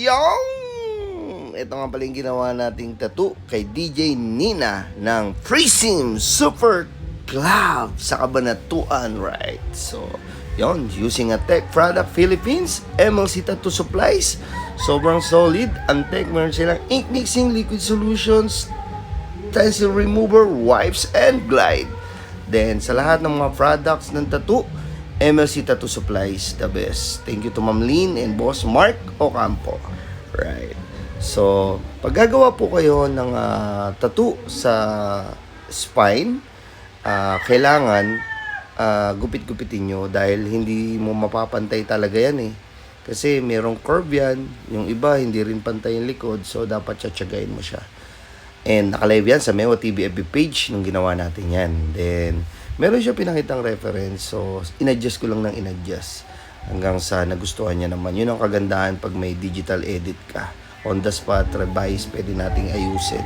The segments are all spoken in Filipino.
Yung! Ito nga pala yung ginawa nating tattoo kay DJ Nina ng Prism Super Club sa Cabanatuan, right? So, yon, using a Tech Product Philippines, MLC Tattoo Supplies. Sobrang solid. Ang tech, meron silang ink mixing, liquid solutions, stencil remover, wipes, and glide. Then, sa lahat ng mga products ng tattoo, MLC Tattoo Supplies, the best. Thank you to Ma'am Lynn and Boss Mark Ocampo. Right. So, pag gagawa po kayo ng tattoo sa spine, kailangan gupit-gupitin nyo dahil hindi mo mapapantay talaga yan eh. Kasi merong curve yan, yung iba hindi rin pantay yung likod, so dapat tsatsagain mo siya. And nakalive yan sa Memo TV FB page nung ginawa natin yan. Then, meron siya pinakitang reference, so in-adjust ko lang ng in-adjust hanggang sa nagustuhan niya naman. Yun ang kagandahan pag may digital edit ka. On the spot, revise, pwede nating ayusin.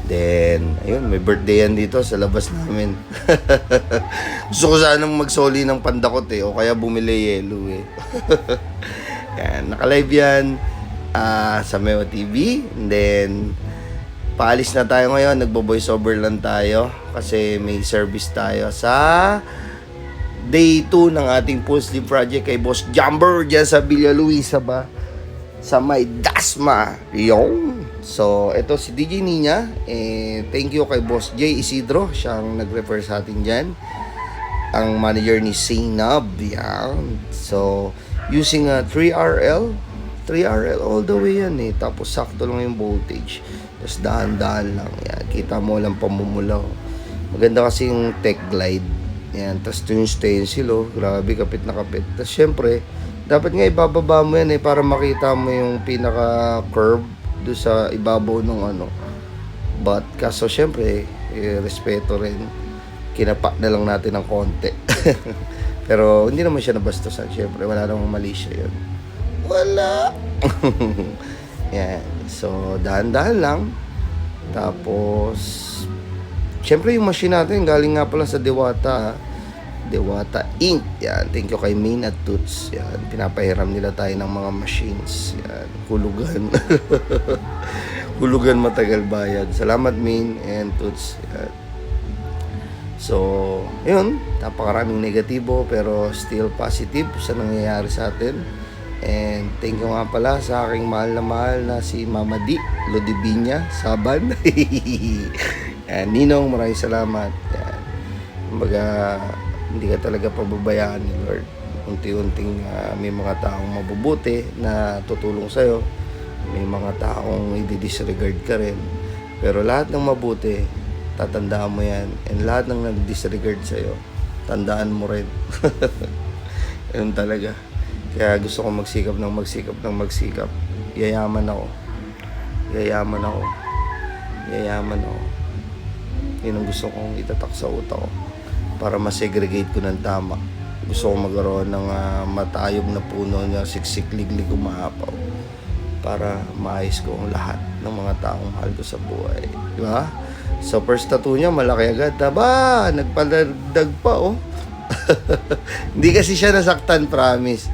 Then, ayun, may birthday yan dito sa labas namin. Gusto ko sanang magsoli ng pandakot eh, o kaya bumili yelo eh. Yan, nakalive yan sa Memo TV. And then, paalis na tayo ngayon, nagbo-voice over lang tayo kasi may service tayo sa day 2 ng ating Full Sleeve Project kay Boss Jumper dyan sa Villa Luisa ba? Sa may Dasma. Yung. So, ito si DJ Nina. Thank you kay Boss J. Isidro. Siyang nag-refer sa atin dyan. Ang manager ni Zainab. Yan. So, using a 3RL all the way yan eh. Tapos sakto lang yung voltage. Tapos dahan-dahan lang. Yan. Kita mo lang pamumulaw. Maganda kasi yung tech glide. Yan. Tapos ito yung stencil oh. Grabe, kapit na kapit. Tapos syempre, dapat nga ibababa mo yan eh para makita mo yung pinaka-curve doon sa ibabaw ng ano. But kaso syempre, respeto rin. Kinapa na lang natin ng konti. Pero hindi naman siya nabastusan. Syempre, wala namang mali siya yun. Wala. Yan. So, dahan-dahan lang. Tapos, syempre yung machine natin, galing nga pala sa Dewata. Dewata Ink. Yan. Thank you kay Main at Toots. Yan. Pinapahiram nila tayo ng mga machines. Yan. Hulugan. Hulugan matagal bayad. Salamat Main and Toots. Yan. So, yun. Napakaraming negatibo pero still positive sa nangyayari sa atin. And thank you nga pala sa aking mahal na si Mama D Lodibinya Saban. Yan, Ninong, maraming salamat. Yan. Kumbaga, hindi ka talaga pababayaan ni Lord. Unti-unting may mga taong mabubuti na tutulong sa'yo. May mga taong i-disregard ka rin. Pero lahat ng mabuti, tatandaan mo yan. And lahat ng nag-disregard sa'yo, tandaan mo rin. Yun talaga. Kaya gusto ko magsikap. Yayaman ako. Yun ang gusto kong itatak sa utak ko para masegregate ko ng tama. Gusto ko magkaroon ng matayog na puno na siksik, liglig, umaapaw para maayos ko ang lahat ng mga taong mahal ko sa buhay. Di ba? So, first tattoo niya, malaki agad. Taba, nagpadagdag pa, oh. Hindi kasi siya nasaktan, promise.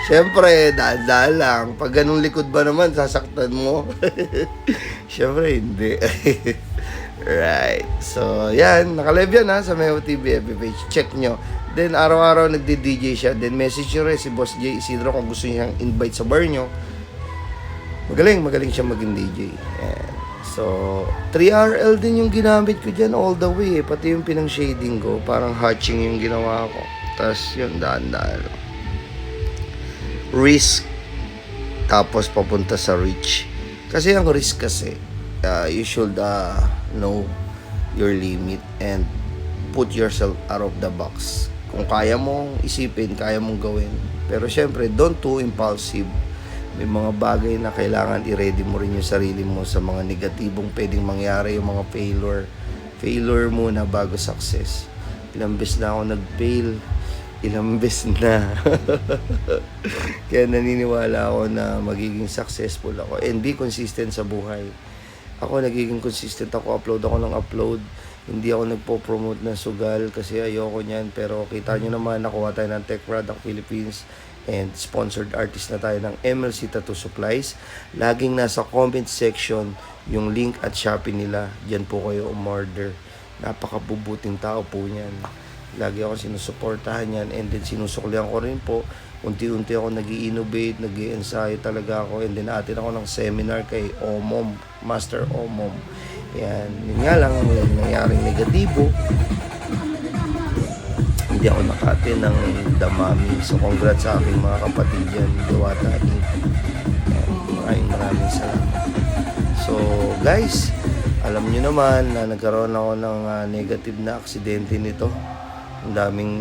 Siyempre, daan lang. Pag ganung likod ba naman, sasaktan mo? Siyempre, hindi. Right. So, yan. Nakalive yan ha, sa Memo TV FB page. Check nyo. Then, araw-araw nagdi-DJ siya. Then, message nyo rin si Boss J. Isidro kung gusto niyang invite sa bar nyo. Magaling siya maging DJ. Yan. So, 3RL din yung ginamit ko dyan all the way. Pati yung pinang shading ko. Parang hatching yung ginawa ko. Tapos, yun, daan-daan. Risk. Tapos, papunta sa reach. Kasi ang risk kasi, you should know your limit and put yourself out of the box. Kung kaya mong isipin, kaya mong gawin. Pero syempre, don't too impulsive. May mga bagay na kailangan i-ready mo rin yung sarili mo sa mga negatibong pwedeng mangyari, yung mga failure muna bago success. Ilang beses na ako nag-fail, ilang beses na. Kaya naniniwala ako na magiging successful ako and be consistent sa buhay. Ako nagiging consistent ako, upload ako ng upload. Hindi ako nagpo-promote ng sugal kasi ayoko niyan. Pero kita nyo naman, nakuha tayo ng Tech Product Philippines. and sponsored artist na tayo ng MLC Tattoo Supplies. Laging nasa comment section yung link at Shopee nila. Diyan po kayo umorder. Napakabubuting tao po niyan. Lagi ako sinusuportahan yan, and then sinusuklihan ko rin po. Unti-unti ako nag-i-innovate, nag-i-ensayo talaga ako, and then atin ako ng seminar kay Omom, Master Omom. Yan, yun nga lang, may nangyaring negatibo. Hindi ako nakatin ng damami. So, congrats sa aking mga kapatid dyan, Diwata Inc. Maraming salamat. So, guys, alam nyo naman na nagkaroon ako ng negative na aksidente nito. Ang daming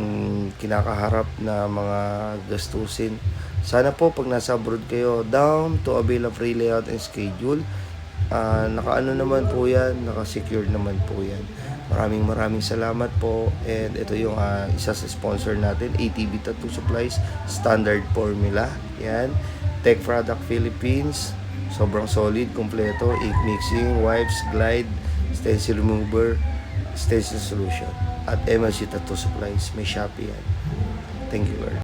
kinakaharap na mga gastusin. Sana po pag nasa abroad kayo, down to avail of free layout and schedule. Naka-ano naman po yan, naka-secure naman po yan. Maraming salamat po. And ito yung isa sa sponsor natin, ATV Tattoo Supplies, Standard Formula. Yan. Tech Product Philippines. Sobrang solid, kompleto. Ink mixing, wipes, glide, stencil remover, stencil solution. At MLC Tattoo Supplies. May Shopee yan. Thank you, Lord.